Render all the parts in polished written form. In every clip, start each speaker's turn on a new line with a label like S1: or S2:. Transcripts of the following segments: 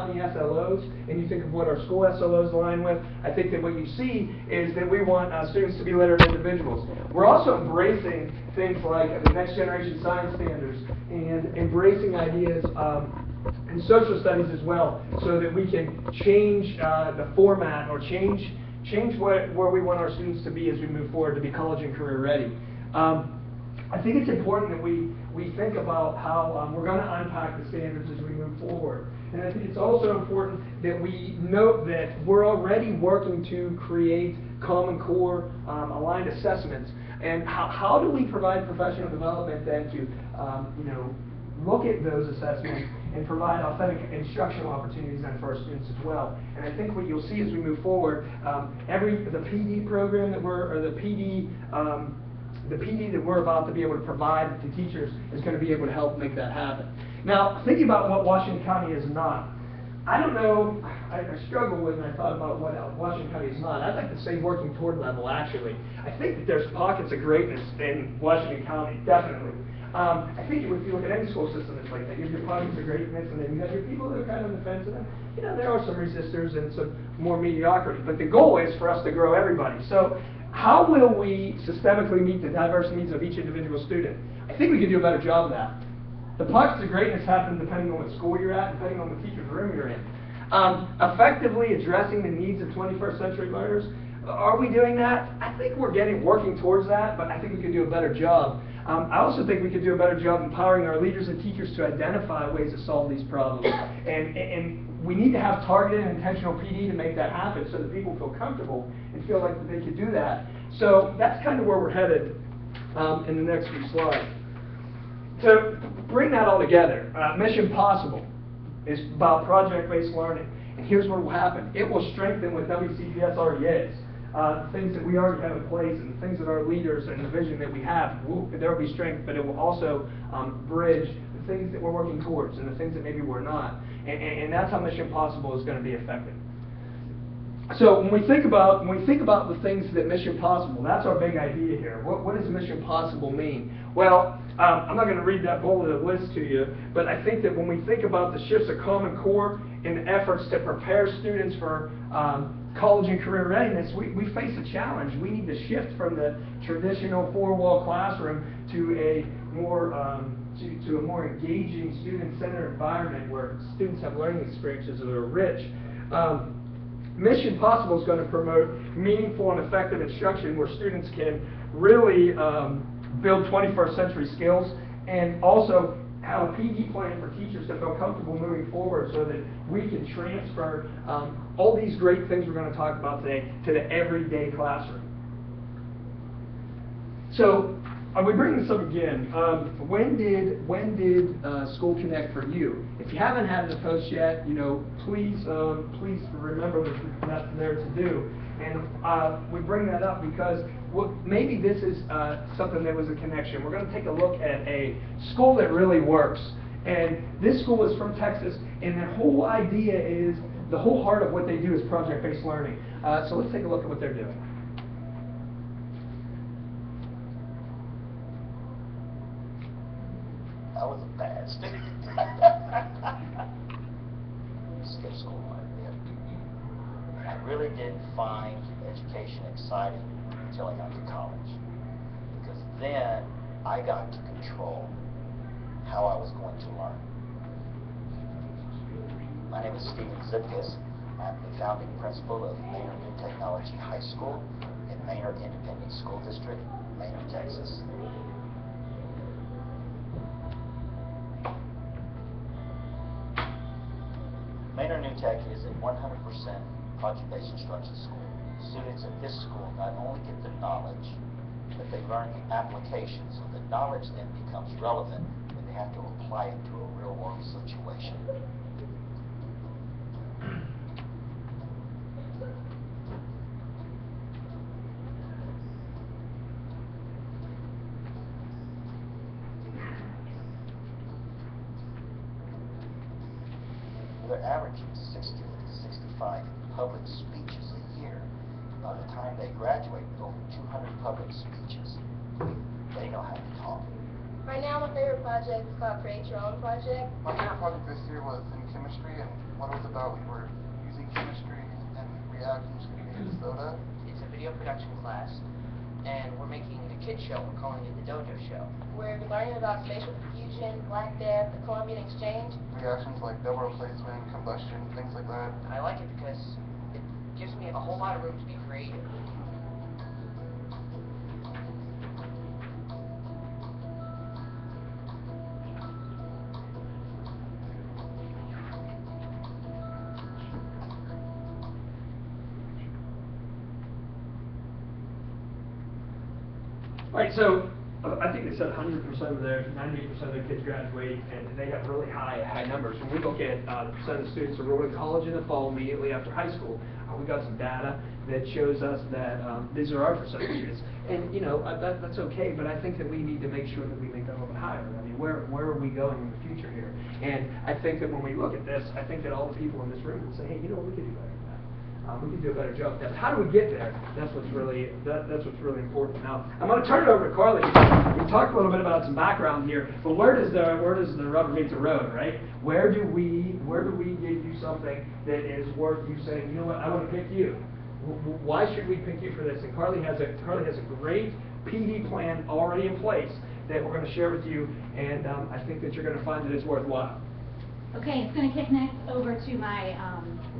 S1: County SLOs, and you think of what our school SLOs align with, I think that what you see is that we want students to be literate individuals. We're also embracing things like the next generation science standards and embracing ideas in social studies as well, so that we can change the format or change where we want our students to be as we move forward to be college and career ready. I think it's important that we think about how we're going to unpack the standards as we move forward. And I think it's also important that we note that we're already working to create Common Core aligned assessments. And how do we provide professional development then to look at those assessments and provide authentic instructional opportunities then for our students as well. And I think what you'll see as we move forward, the PD program that the PD that we're about to be able to provide to teachers is going to be able to help make that happen. Now, thinking about what Washington County is not, I don't know, I struggle with when I thought about what Washington County is not. I'd like to say working toward level, actually. I think that there's pockets of greatness in Washington County, definitely. I think if you look at any school system, it's like that. You have your pockets of greatness, and then you have your people that are kind of on the fence, and then, there are some resistors and some more mediocrity. But the goal is for us to grow everybody. So how will we systemically meet the diverse needs of each individual student? I think we can do a better job of that. The pockets of greatness happen depending on what school you're at, depending on the teacher's room you're in. Effectively addressing the needs of 21st century learners, are we doing that? I think we're working towards that, but I think we can do a better job. I also think we could do a better job empowering our leaders and teachers to identify ways to solve these problems. And we need to have targeted and intentional PD to make that happen so that people feel comfortable and feel like they could do that. So that's kind of where we're headed in the next few slides. To bring that all together, Mission Possible is about project-based learning. And here's what will happen. It will strengthen what WCPS already is. Things that we already have in place and things that our leaders and the vision that we have, there will be strength, but it will also bridge the things that we're working towards and the things that maybe we're not. And that's how Mission Possible is going to be effective. So when we think about the things that Mission Possible, that's our big idea here. What does Mission Possible mean? Well, I'm not going to read that bulleted list to you, but I think that when we think about the shifts of Common Core and efforts to prepare students for college and career readiness, we face a challenge. We need to shift from the traditional four-wall classroom to a more engaging, student-centered environment where students have learning experiences that are rich. Mission Possible is going to promote meaningful and effective instruction where students can really build 21st century skills, and also have a PD plan for teachers to feel comfortable moving forward so that we can transfer all these great things we're going to talk about today to the everyday classroom. So we bring this up again. When did School Connect for you? If you haven't had the post yet, please remember that's there to do. And we bring that up because maybe this is something that was a connection. We're going to take a look at a school that really works. And this school is from Texas, and their whole idea is, the whole heart of what they do is project-based learning. So let's take a look at what they're doing.
S2: I was a bad student. Skip school quite a bit. And I really didn't find education exciting until I got to college. Because then I got to control how I was going to learn. My name is Stephen Zipkis. I'm the founding principal of Maynard New Technology High School in Maynard Independent School District, Maynard, Texas. Maynard New Tech is a 100% project-based instruction school. Students at this school not only get the knowledge, but they learn the application. So the knowledge then becomes relevant when they have to apply it to a real-world situation. They're averaging 60 to 65 public speeches a year. By the time they graduate, over 200 public speeches. They know how to talk.
S3: Right now, my favorite project is called Create Your Own Project.
S4: My favorite project this year was in chemistry, and
S3: what it was about. We were using chemistry and reactions to make soda.
S4: It's a video production class, and we're making a kid show. We're calling it the Dojo Show.
S5: We're learning about spatial diffusion, Black Death, the Columbian Exchange.
S3: Reactions like double replacement, combustion, things like that.
S4: I like it because it gives me a whole lot of room to be creative.
S1: All right, so I think they said 100% of their, 98% of their kids graduate, and they have really high numbers. When we look at the percent of students enrolled in college in the fall immediately after high school, we got some data that shows us that these are our percentages. And you know, that's okay, but I think that we need to make sure that we make that a little bit higher. I mean, where are we going in the future here? And I think that when we look at this, I think that all the people in this room would say, hey, you know, we could do better than that. We can do a better job. Now, how do we get there? That's what's really important. Now, I'm going to turn it over to Carly. We talked a little bit about some background here, but where does the rubber meet the road, right? Where do we give you something that is worth you saying, you know what, I want to pick you. Why should we pick you for this? And Carly has a great PD plan already in place that we're going to share with you, and I think that you're going to find that it's worthwhile.
S6: Okay, it's going to kick next over to my,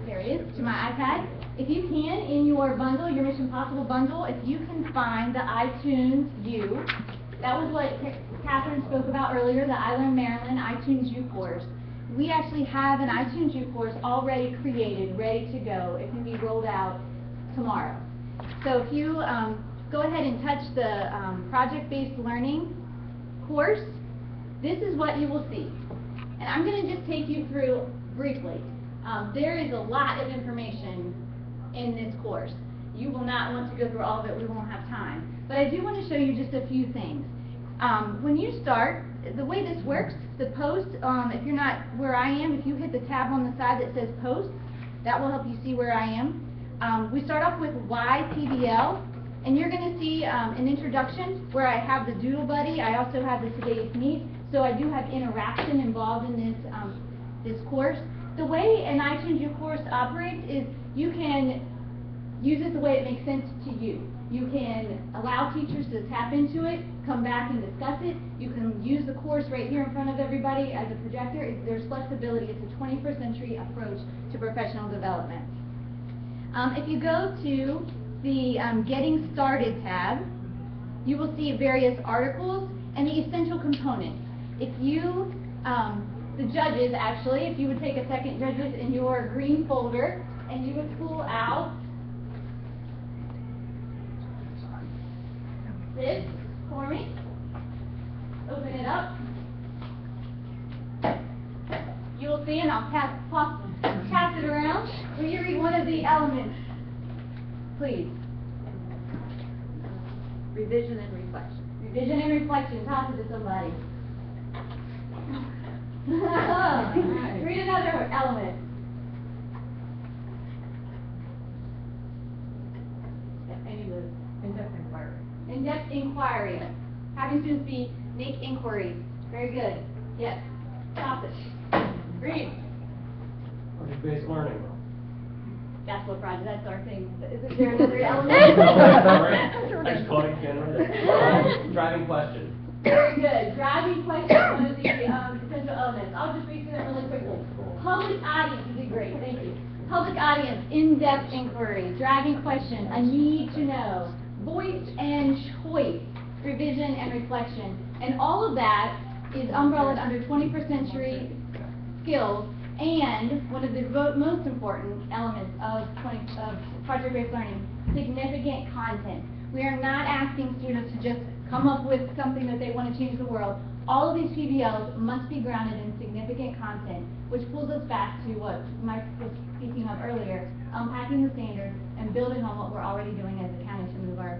S6: there it is, to my iPad. If you can, in your bundle, your Mission Possible bundle, if you can find the iTunes U, that was what Catherine spoke about earlier, the I Learn Maryland iTunes U course. We actually have an iTunes U course already created, ready to go. It can be rolled out tomorrow. So if you go ahead and touch the project-based learning course, this is what you will see. And I'm going to just take you through briefly. There is a lot of information in this course. You will not want to go through all of it. We won't have time. But I do want to show you just a few things. When you start, the way this works, the post, if you're not where I am, if you hit the tab on the side that says post, that will help you see where I am. We start off with why PBL, and you're going to see an introduction where I have the Doodle Buddy. I also have the Today's Meet, so I do have interaction involved in this course. The way an iTunes U course operates is you can use it the way it makes sense to you. You can allow teachers to tap into it, come back and discuss it. You can use the course right here in front of everybody as a projector. There's flexibility. It's a 21st century approach to professional development. If you go to the Getting Started tab, you will see various articles and the essential components. If you, the judges actually, if you would take a second, judges, in your green folder, and you would pull out this for me, open it up, you will see, and I'll pass it around. Will you read one of the elements, please? Revision and reflection. Revision and reflection. Toss it to somebody. Read another element. Any of those. In-depth inquiry. In-depth inquiry. Having students make inquiries. Very good. Yes. Toss it. Read.
S7: Project-based learning.
S6: That's what project. That's our thing. Is there another element?
S7: I just caught it again. Driving question.
S6: Very good. Driving question, one of the essential elements. I'll just read through them really quickly. Public audience, you did great, thank you. Public audience, in-depth inquiry, driving question, a need to know, voice and choice, revision and reflection. And all of that is umbrellaed under 21st century skills, and one of the most important elements of project-based learning, significant content. We are not asking students to just come up with something that they want to change the world. All of these PBLs must be grounded in significant content, which pulls us back to what Mike was speaking of earlier, unpacking the standards and building on what we're already doing as a county to move our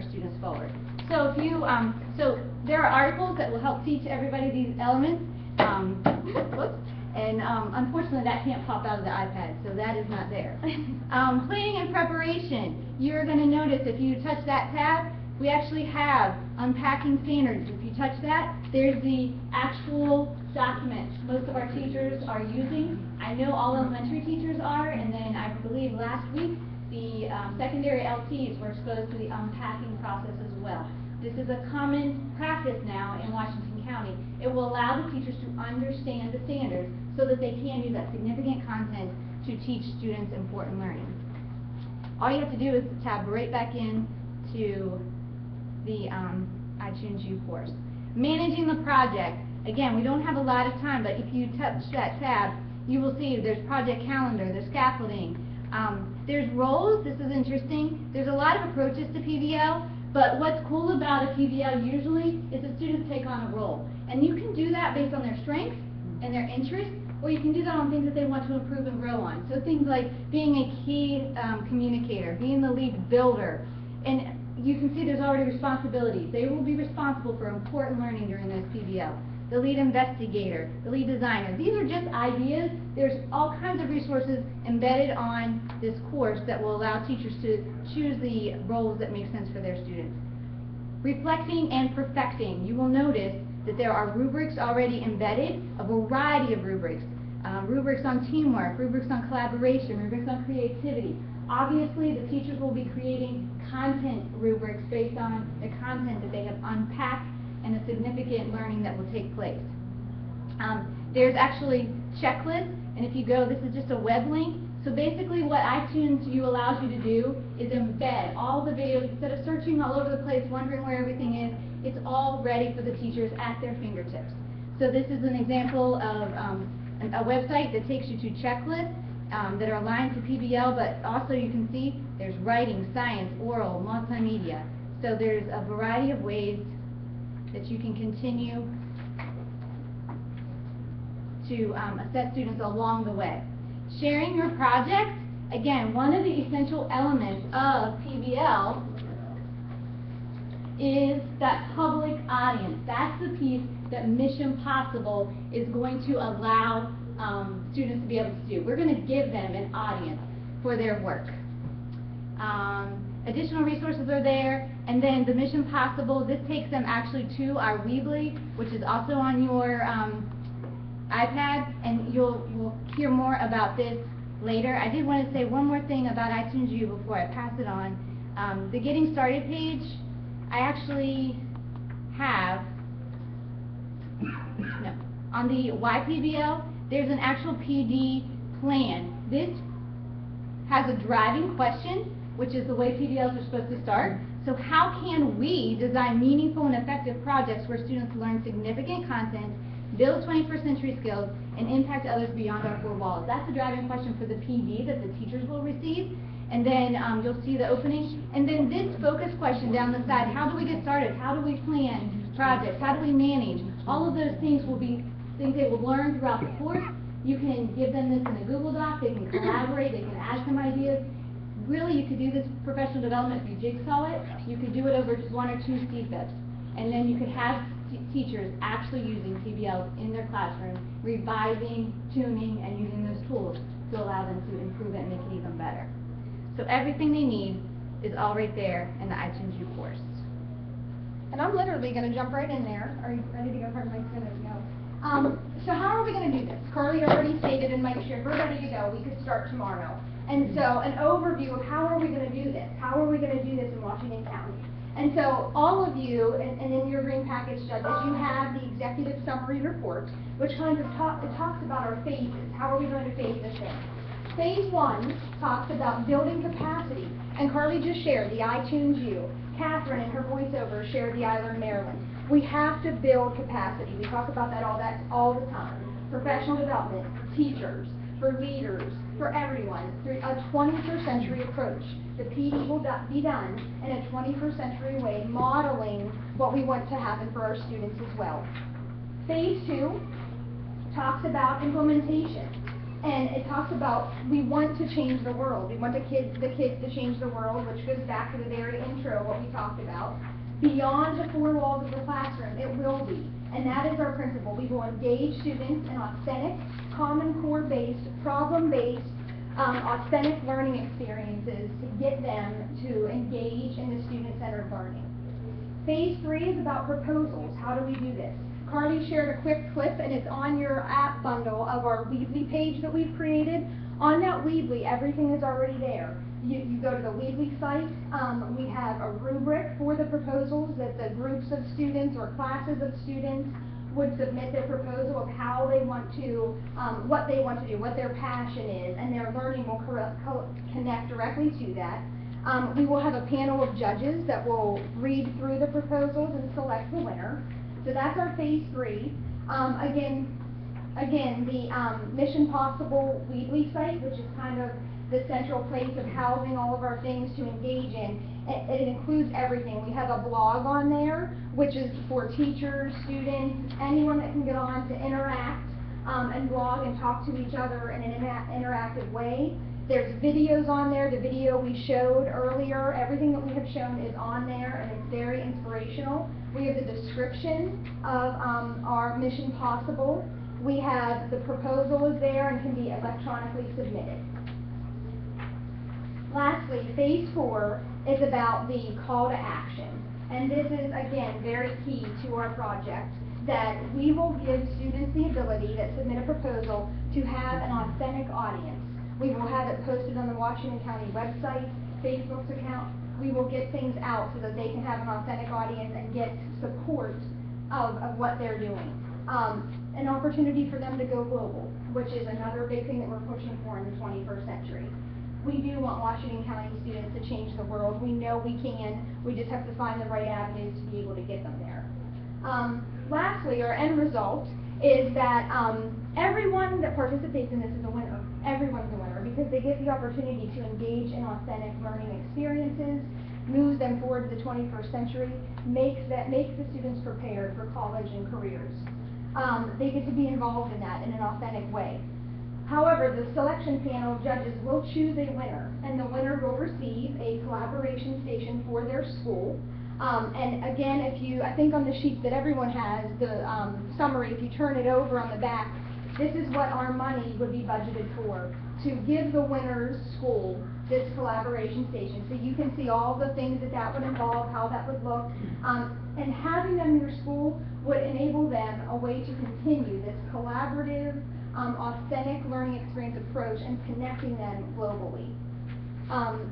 S6: students forward. So if you, so there are articles that will help teach everybody these elements. Whoops. And unfortunately, that can't pop out of the iPad, so that is not there. Planning and preparation. You're going to notice if you touch that tab, we actually have unpacking standards. If you touch that, there's the actual document most of our teachers are using. I know all elementary teachers are, and then I believe last week the secondary LTs were exposed to the unpacking process as well. This is a common practice now in Washington County. It will allow the teachers to understand the standards so that they can use that significant content to teach students important learning. All you have to do is tab right back in to the iTunes U course. Managing the project. Again, we don't have a lot of time, but if you touch that tab, you will see there's project calendar, there's scaffolding, there's roles. This is interesting. There's a lot of approaches to PBL, but what's cool about a PBL usually is the students take on a role. And you can do that based on their strengths and their interests, or you can do that on things that they want to improve and grow on. So things like being a key communicator, being the lead builder, and you can see there's already responsibilities. They will be responsible for important learning during this PBL. The lead investigator, the lead designer. These are just ideas. There's all kinds of resources embedded on this course that will allow teachers to choose the roles that make sense for their students. Reflecting and perfecting. You will notice that there are rubrics already embedded, a variety of rubrics. Rubrics on teamwork, rubrics on collaboration, rubrics on creativity. Obviously, the teachers will be creating content rubrics based on the content that they have unpacked and the significant learning that will take place. There's actually checklists, and if you go, this is just a web link. So basically what iTunes U allows you to do is embed all the videos. Instead of searching all over the place, wondering where everything is, it's all ready for the teachers at their fingertips. So this is an example of a website that takes you to checklists that are aligned to PBL, but also you can see there's writing, science, oral, multimedia. So there's a variety of ways that you can continue to assess students along the way. Sharing your projects, again, one of the essential elements of PBL is that public audience. That's the piece that Mission Possible is going to allow students to be able to do. We're going to give them an audience for their work. Additional resources are there, and then the Mission Possible, this takes them actually to our Weebly, which is also on your iPad, and you'll hear more about this later. I did want to say one more thing about iTunes U before I pass it on. The Getting Started page, I actually have, no, on the YPBL, there's an actual PD plan. This has a driving question, which is the way PBLs are supposed to start. So how can we design meaningful and effective projects where students learn significant content, build 21st century skills, and impact others beyond our four walls? That's the driving question for the PD that the teachers will receive. And then you'll see the opening. And then this focus question down the side, how do we get started? How do we plan projects? How do we manage? All of those things will be things they will learn throughout the course. You can give them this in a Google Doc. They can collaborate. They can add some ideas. Really, you could do this professional development if you jigsaw it. You could do it over just one or two CFIPs. And then you could have teachers actually using PBLs in their classroom, revising, tuning, and using those tools to allow them to improve it and make it even better. So everything they need is all right there in the iTunes U course.
S8: And I'm literally going to jump right in there. Are you ready to go? Pardon my goodness, go. So how are we going to do this? Carly already stated in my sure, if we're ready to go, we could start tomorrow. And so an overview of how are we going to do this? How are we going to do this in Washington County? And so all of you, and in your green package, judges, you have the executive summary report, which kind of talks about our phases. How are we going to phase this in? Phase 1 talks about building capacity, and Carly just shared the iTunes U. Catherine in her voiceover shared the iLearn Maryland. We have to build capacity. We talk about that all the time. Professional development for teachers, for leaders, for everyone, through a 21st century approach. The PD will be done in a 21st century way, modeling what we want to happen for our students as well. Phase 2 talks about implementation. And it talks about we want to change the world. We want the kids to change the world, which goes back to the very intro, what we talked about. Beyond the four walls of the classroom, it will be. And that is our principle. We will engage students in authentic, common core-based, problem-based, authentic learning experiences to get them to engage in the student-centered learning. Phase 3 is about proposals. How do we do this? Carly shared a quick clip, and it's on your app bundle of our Weebly page that we've created. On that Weebly, everything is already there. You go to the Weebly site, we have a rubric for the proposals that the groups of students or classes of students would submit their proposal of how they want to, what they want to do, what their passion is, and their learning will connect directly to that. We will have a panel of judges that will read through the proposals and select the winner. So that's our phase 3. Again, the Mission Possible Weebly site, which is kind of the central place of housing all of our things to engage in. It includes everything. We have a blog on there, which is for teachers, students, anyone that can get on to interact and blog and talk to each other in an interactive way. There's videos on there. The video we showed earlier, everything that we have shown is on there, and it's very inspirational. We have the description of our Mission Possible. We have the proposal is there and can be electronically submitted. Lastly, phase 4 is about the call to action. And this is, again, very key to our project, that we will give students the ability that submit a proposal to have an authentic audience. We will have it posted on the Washington County website, Facebook's account. We will get things out so that they can have an authentic audience and get support of what they're doing. An opportunity for them to go global, which is another big thing that we're pushing for in the 21st century. We do want Washington County students to change the world. We know we can. We just have to find the right avenues to be able to get them there. Lastly, our end result is that everyone that participates in this is a winner. Everyone's a winner because they get the opportunity to engage in authentic learning experiences, moves them forward to the 21st century, makes the students prepared for college and careers. They get to be involved in that in an authentic way. However, the selection panel of judges will choose a winner, and the winner will receive a collaboration station for their school. And again, I think on the sheet that everyone has, the summary, if you turn it over on the back, this is what our money would be budgeted for, to give the winner's school this collaboration station. So you can see all the things that would involve, how that would look. And having them in your school would enable them a way to continue this collaborative, authentic learning experience approach and connecting them globally.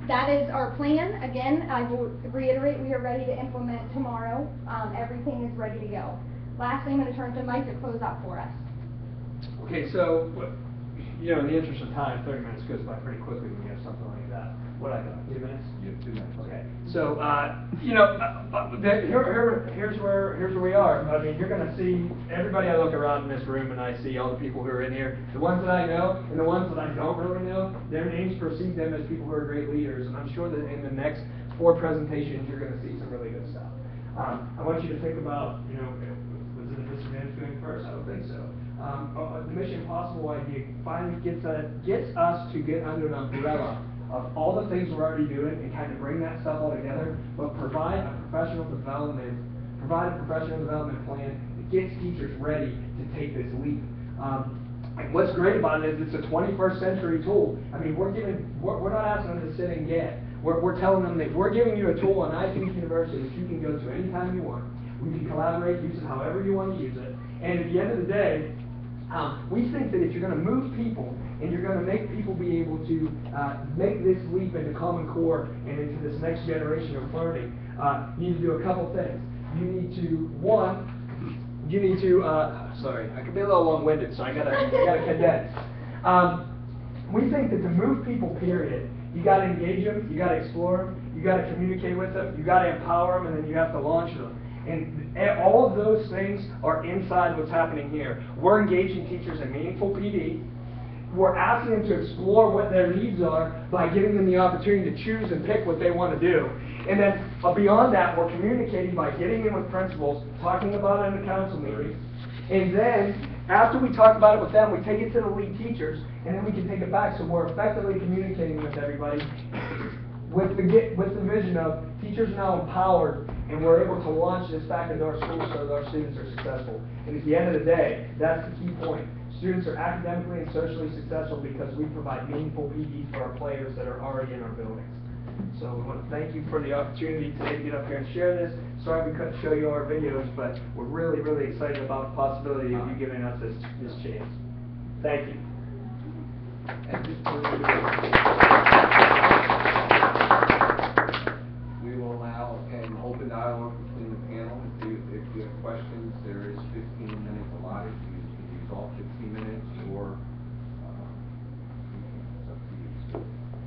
S8: That is our plan. Again, I will reiterate, we are ready to implement tomorrow. Everything is ready to go. Lastly, I'm going to turn to Mike to close out for us.
S1: Okay, so, in the interest of time, 30 minutes goes by pretty quickly when you have something like that. What I got, 2 minutes?
S7: You have 2 minutes.
S1: Okay, so, here's where we are. I mean, you're going to see everybody. I look around in this room and I see all the people who are in here. The ones that I know and the ones that I don't really know, their names precede them as people who are great leaders. And I'm sure that in the next 4 presentations, you're going to see some really good stuff. I want you to think about, was it a disadvantage doing first? I don't think so. The Mission Possible idea finally gets us to get under an umbrella of all the things we're already doing and kind of bring that stuff all together, but provide a professional development plan that gets teachers ready to take this leap. And what's great about it is it's a 21st century tool. I mean, we're not asking them to sit and get. We're telling them that we're giving you a tool on iTunes University that you can go to anytime you want. We can collaborate, use it however you want to use it. And at the end of the day, we think that if you're going to move people and you're going to make people be able to make this leap into Common Core and into this next generation of learning, you need to do a couple things. You need to, sorry, I can be a little long-winded, so I gotta condense. We think that to move people, period, you got to engage them, you got to explore them, you got to communicate with them, you got to empower them, and then you have to launch them. And all of those things are inside what's happening here. We're engaging teachers in meaningful PD. We're asking them to explore what their needs are by giving them the opportunity to choose and pick what they want to do. And then beyond that, we're communicating by getting in with principals, talking about it in the council meetings. And then, after we talk about it with them, we take it to the lead teachers, and then we can take it back. So we're effectively communicating with everybody with the vision of teachers now empowered, and we're able to launch this back into our schools so that our students are successful. And at the end of the day, that's the key point. Students are academically and socially successful because we provide meaningful PD for our players that are already in our buildings. So we want to thank you for the opportunity today to get up here and share this. Sorry we couldn't show you our videos, but we're really, really excited about the possibility of you giving us this chance. Thank you.
S9: We will allow an open dialogue between the panel. If you have questions, there is 15 minutes allotted. You can use all 15 minutes, or it's up to you. So,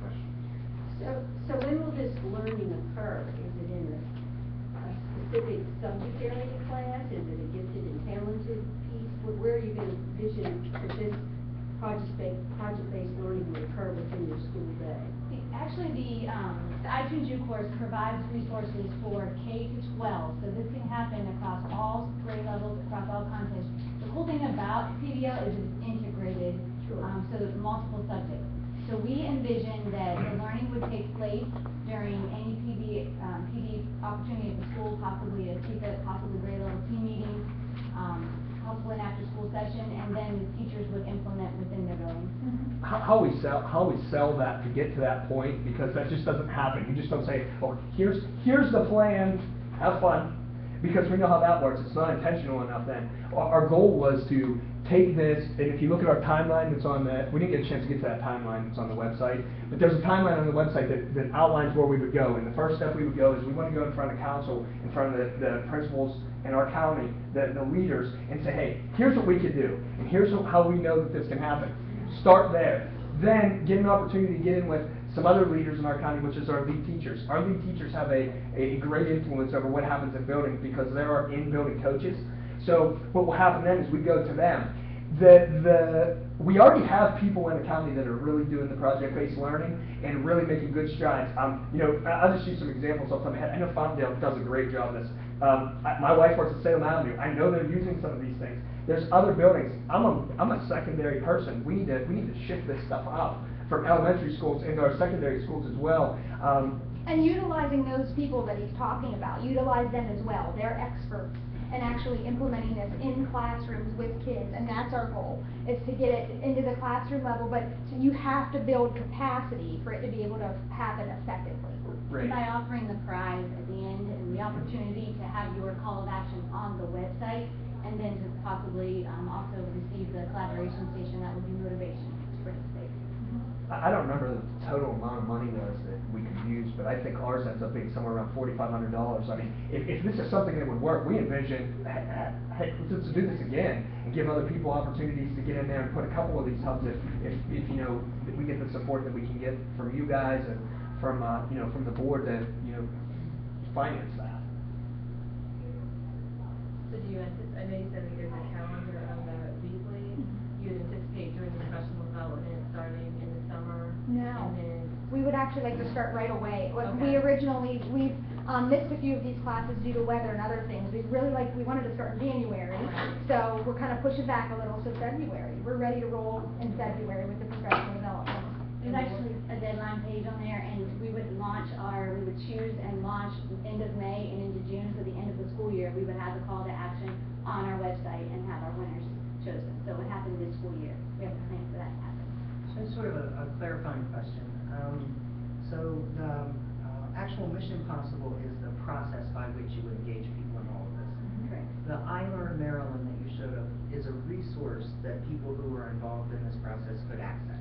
S9: questions?
S10: So when will this learning occur? Is it in a specific subject area class? Is it a gifted and talented piece? Where are you going to envision that this project-based learning will occur within your school day?
S6: Actually, the iTunes U course provides resources for K to 12, so this can happen across all grade levels, across all contents. The cool thing about PBL is it's integrated, so there's multiple subjects. So we envision that the learning would take place during any PD opportunity at the school, possibly a TICA, possibly grade level team meetings, possibly an after school session, and then the teachers would implement within their buildings.
S1: How we sell that to get to that point, because that just doesn't happen. You just don't say, oh, here's the plan, have fun, because we know how that works. It's not intentional enough then. Our goal was to take this, and if you look at our timeline that's on the, we didn't get a chance to get to that timeline that's on the website, but there's a timeline on the website that outlines where we would go. And the first step we would go is we want to go in front of council, in front of the principals in our county, the leaders, and say, hey, here's what we could do, and here's how we know that this can happen. Start there. Then get an opportunity to get in with some other leaders in our county, which is our lead teachers. Our lead teachers have a great influence over what happens in buildings because there are in-building coaches. So what will happen then is we go to them. We already have people in the county that are really doing the project-based learning and really making good strides. I'll just use some examples off the top of my head. I know Fontdale does a great job of this. My wife works at Salem Avenue. I know they're using some of these things. There's other buildings. I'm a secondary person. We need to shift this stuff out from elementary schools into our secondary schools as well.
S8: And utilizing those people that he's talking about, utilize them as well. They're experts in actually implementing this in classrooms with kids, and that's our goal, is to get it into the classroom level, but you have to build capacity for it to be able to happen effectively.
S1: Right.
S6: By offering the prize at the end and the opportunity to have your call of action on the website, and then to possibly also receive the collaboration station, that would be motivation to participate.
S1: I don't remember the total amount of money was that we could use, but I think ours ends up being somewhere around $4,500. I mean, if this is something that would work, we envision, hey, let's do this again and give other people opportunities to get in there and put a couple of these hubs if you know, if we get the support that we can get from you guys and from from the board to finance that.
S11: So do you anticipate, I know you said that there's a calendar on the weekly, you would anticipate doing the professional development starting in the summer?
S8: No.
S11: And then,
S8: We would actually like to start right away. We've missed a few of these classes due to weather and other things. We wanted to start in January, so we're kind of pushing back a little to February. We're ready to roll in February with the professional development.
S6: There's actually a deadline page on there, and we would choose and launch end of May and into June, so the end of the school year, we would have the call to action on our website and have our winners chosen. So it would happen this school year. We have a plan for that to happen.
S12: So sort of a clarifying question. So the actual Mission Possible is the process by which you would engage people in all of this.
S6: Correct.
S12: The I Learn Maryland that you showed up is a resource that people who are involved in this process could access.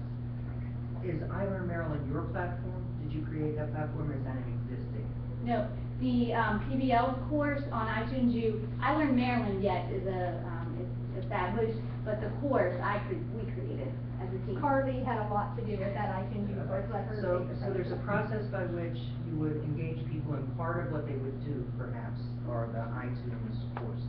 S12: Is I Learn Maryland your platform? Did you create that platform, or is that an existing?
S6: No, the PBL course on iTunes U, I Learn Maryland yet is established, but the course we created as a team.
S8: Carly had a lot to do with that iTunes U course. Let her
S12: So
S8: take the
S12: there's a process by which you would engage people, and part of what they would do, perhaps, are the iTunes courses.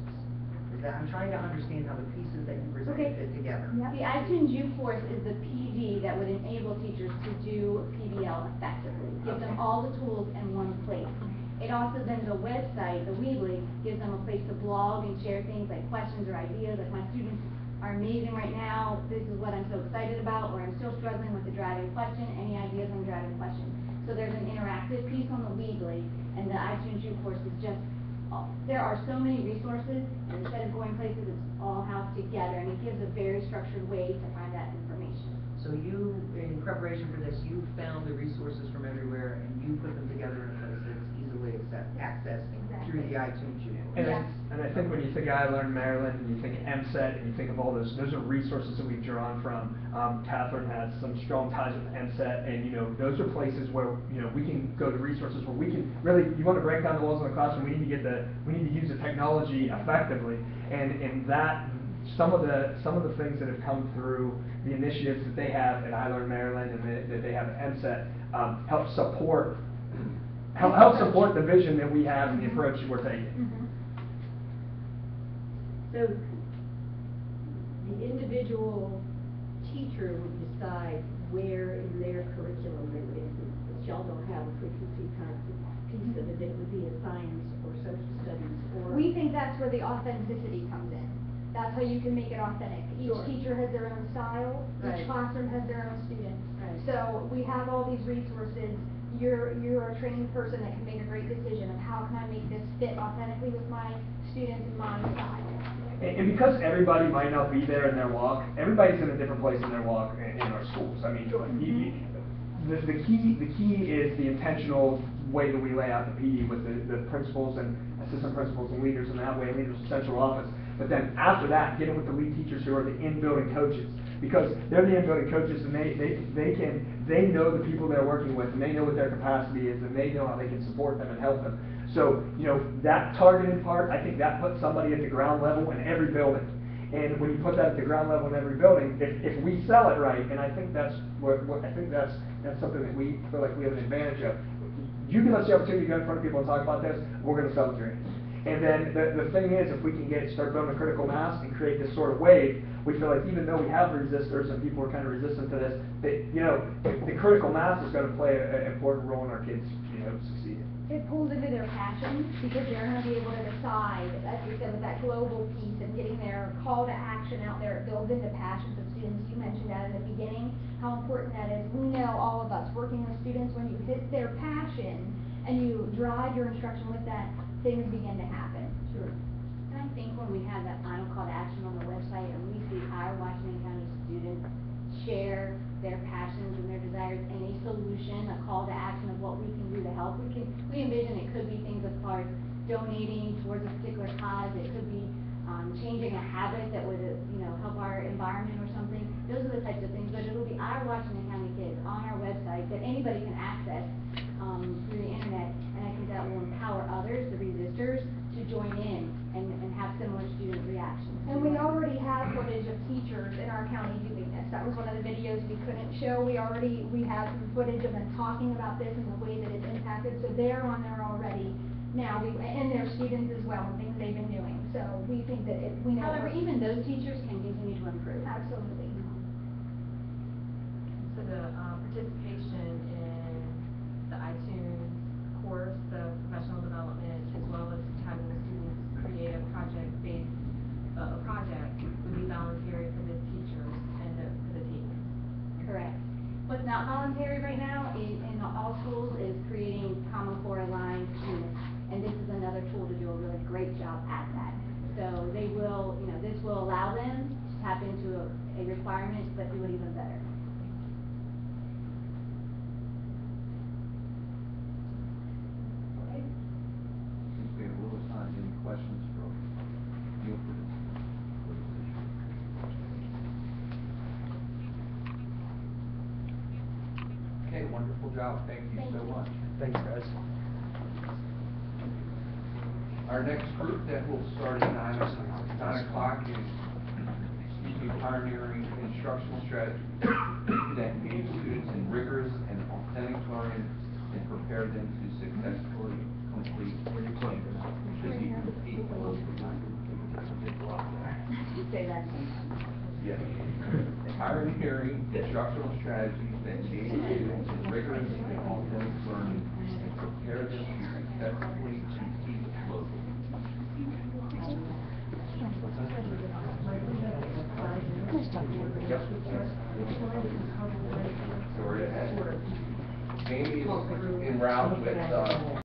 S12: I'm trying to understand how the pieces that you presented fit together.
S8: Yep.
S6: The iTunes U course is the PD that would enable teachers to do PBL effectively, give them all the tools in one place. It also then, the website, the Weebly, gives them a place to blog and share things like questions or ideas, like my students are amazing right now, this is what I'm so excited about, or I'm still struggling with the driving question, any ideas on driving question. So there's an interactive piece on the Weebly, and the iTunes U course is just, there are so many resources, and instead of going places, it's all housed together, and it gives a very structured way to find that information.
S12: So you, in preparation for this, you found the resources from everywhere and you put them together in a place that's easily accessed through the iTunes unit.
S1: And I think when you think of I Learn Maryland, and you think of MSET, and you think of all those are resources that we've drawn from. Catherine has some strong ties with MSET, and those are places where we can go to resources where we can really, you want to break down the walls in the classroom, we need to use the technology effectively, and that some of the things that have come through the initiatives that they have at I Learn Maryland and that they have at MSET help support the vision that we have and the approach that we're taking.
S10: So, the individual teacher would decide where in their curriculum they would include. If y'all don't have a frequency kind of piece of it, it would be a science or social studies or.
S8: We think that's where the authenticity comes in. That's how you can make it authentic. Each
S10: Sure.
S8: teacher has their own style,
S10: Right.
S8: each classroom has their own students.
S10: Right.
S8: So we have all these resources. You're a trained person that can make a great decision of how can I make this fit authentically with my students and my style.
S1: And because everybody might not be there in their walk, everybody's in a different place in their walk in our schools. I mean, the key is the intentional way that we lay out the PE with the principals and assistant principals and leaders in that way, leaders in central office. But then after that, get it with the lead teachers who are the in-building coaches, because they're the in-building coaches and they know the people they're working with, and they know what their capacity is, and they know how they can support them and help them. So, that targeted part, I think that puts somebody at the ground level in every building. And when you put that at the ground level in every building, if we sell it right, and I think that's that's something that we feel like we have an advantage of. You give us the opportunity to go in front of people and talk about this, we're going to sell it to you. And then the thing is, if we can start building a critical mass and create this sort of wave, we feel like even though we have resistors and people are kind of resistant to this, that the critical mass is going to play an important role in our kids, succeeding.
S8: It pulls into their passions because they're going to be able to decide, as you said, with that global piece and getting their call to action out there. It builds into passions of students. You mentioned that in the beginning, how important that is. We know, all of us working with students, when you hit their passion and you drive your instruction with that, things begin to happen.
S10: Sure.
S6: And I think when we have that final call to action on the website and we see our Washington County students share their passions and their desires and a solution, a call to action of what we can do to help, we envision it could be things as far as donating towards a particular cause, it could be changing a habit that would help our environment or something. Those are the types of things, but it'll be our Washington County kids on our website that anybody can access through the internet, and I think that will empower others, the resistors, to join in and have similar student reactions.
S8: And we already have footage of teachers in our county doing this. That was one of the videos we couldn't show. We have some footage of them talking about this and the way that it's impacted, so they're on there already now, and their students as well, and things they've been doing. So we think that we know.
S6: However, even those teachers can continue to improve.
S8: Absolutely.
S11: So the participation in the iTunes course, the professional development, as well as having the students create a project would be voluntary for the teachers and for the team.
S6: Correct. What's not voluntary right now in all schools is creating Common Core aligned units, and this is another tool to do a really great job at that. So they will, this will allow them to tap into a requirement, but do it even better.
S9: Since we have a little time, any questions from NEEL for this issue? Okay, wonderful job. Thank you so much.
S1: Thanks, guys.
S9: Our next group that will start at 9 o'clock is Pioneering Instructional Strategy that engage students in rigorous and authentic learning and prepare them to successfully complete
S6: Say that.
S9: Yes. Pioneering instructional strategies that engage students in rigorous and authentic learning and prepare them to successfully compete globally. Yep. So we're ahead. Jamie is en route with